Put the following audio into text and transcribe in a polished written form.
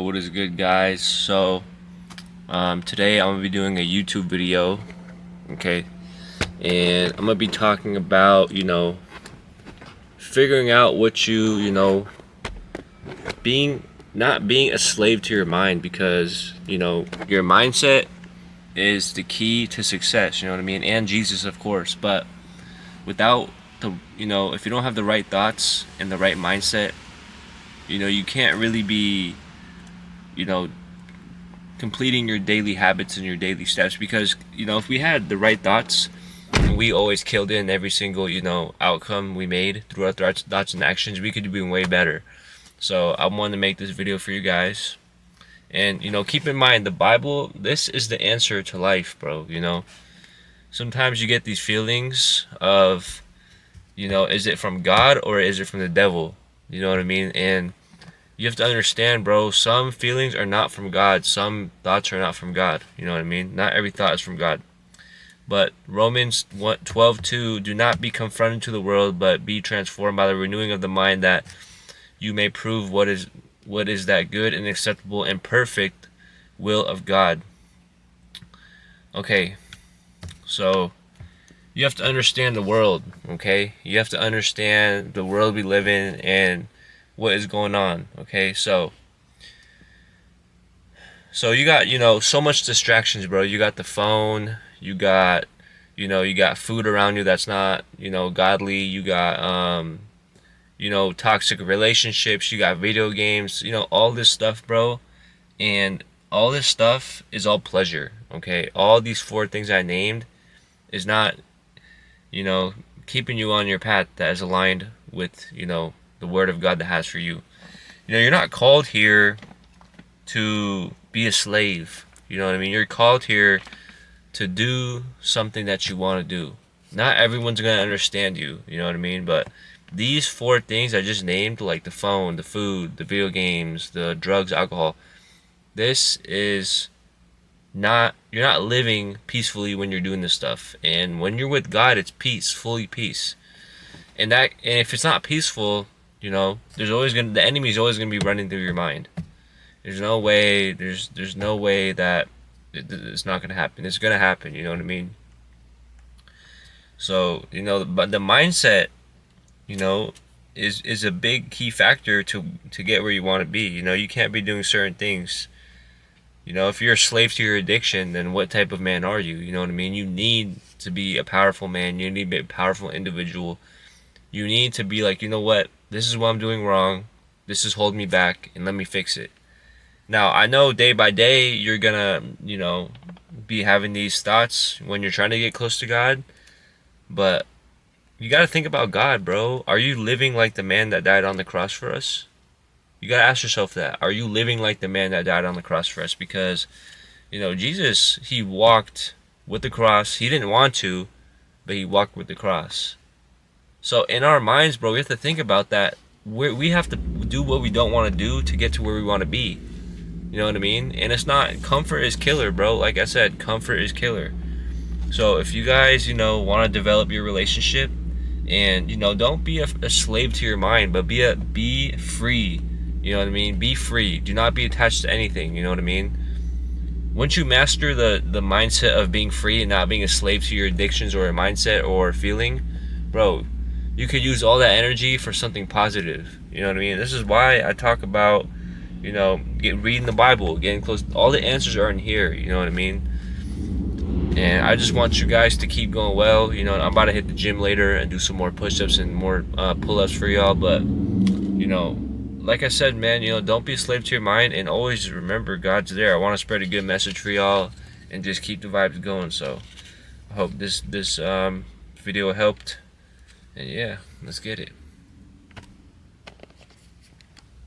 What is good, guys? Today I'm gonna be doing a YouTube video, okay, and I'm gonna be talking about figuring out what being not being a slave to your mind, because your mindset is the key to success. You know what I mean? And Jesus, of course. But without if you don't have the right thoughts and the right mindset, you can't really be you know completing your daily habits and your daily steps. Because if we had the right thoughts and we always killed in every single outcome we made through our thoughts and actions, we could be way better. So I wanted to make this video for you guys. And keep in mind, the Bible, this is the answer to life, bro. Sometimes you get these feelings of is it from God or is it from the devil? You know what I mean? And you have to understand, bro, some feelings are not from God. Some thoughts are not from God. You know what I mean? Not every thought is from God. But Romans 12:2, do not be confronted to the world, but be transformed by the renewing of the mind, that you may prove what is that good and acceptable and perfect will of God. Okay, so you have to understand the world, okay? You have to understand the world we live in and what is going on, okay? So you got, so much distractions, bro. You got the phone, you got food around you that's not, godly. You got toxic relationships, you got video games, all this stuff, bro. And all this stuff is all pleasure, okay? All these four things I named is not, keeping you on your path that is aligned with, the word of God that has for you. You're not called here to be a slave. You know what I mean? You're called here to do something that you want to do. Not everyone's going to understand you, you know what I mean? But these four things I just named, like the phone, the food, the video games, the drugs, alcohol, this is not, you're not living peacefully when you're doing this stuff. And when you're with God, it's peace, fully peace. And if it's not peaceful, the enemy's always gonna be running through your mind. There's no way that it's not gonna happen. It's gonna happen, you know what I mean? So, but the mindset, is a big key factor to get where you want to be. You can't be doing certain things. If you're a slave to your addiction, then what type of man are you? You know what I mean? You need to be a powerful man. You need to be a powerful individual. You need to be like, you know what? This is what I'm doing wrong. This is holding me back, and let me fix it. Now, I know day by day you're gonna, be having these thoughts when you're trying to get close to God, but you gotta think about God, bro. Are you living like the man that died on the cross for us? You gotta ask yourself that. Are you living like the man that died on the cross for us? Because, Jesus, he walked with the cross. He didn't want to, but he walked with the cross. So in our minds, bro, we have to think about that. We have to do what we don't want to do to get to where we want to be. You know what I mean? And it's not, comfort is killer, bro. Like I said, comfort is killer. So if you guys, want to develop your relationship, and don't be a slave to your mind, but be free. You know what I mean? Be free. Do not be attached to anything. You know what I mean? Once you master the mindset of being free and not being a slave to your addictions or a mindset or feeling, bro, you could use all that energy for something positive. You know what I mean? This is why I talk about, reading the Bible, getting close. All the answers are in here. You know what I mean? And I just want you guys to keep going well. I'm about to hit the gym later and do some more push-ups and more pull-ups for y'all. But, like I said, man, don't be a slave to your mind, and always remember God's there. I want to spread a good message for y'all and just keep the vibes going. So I hope this video helped. And yeah, let's get it.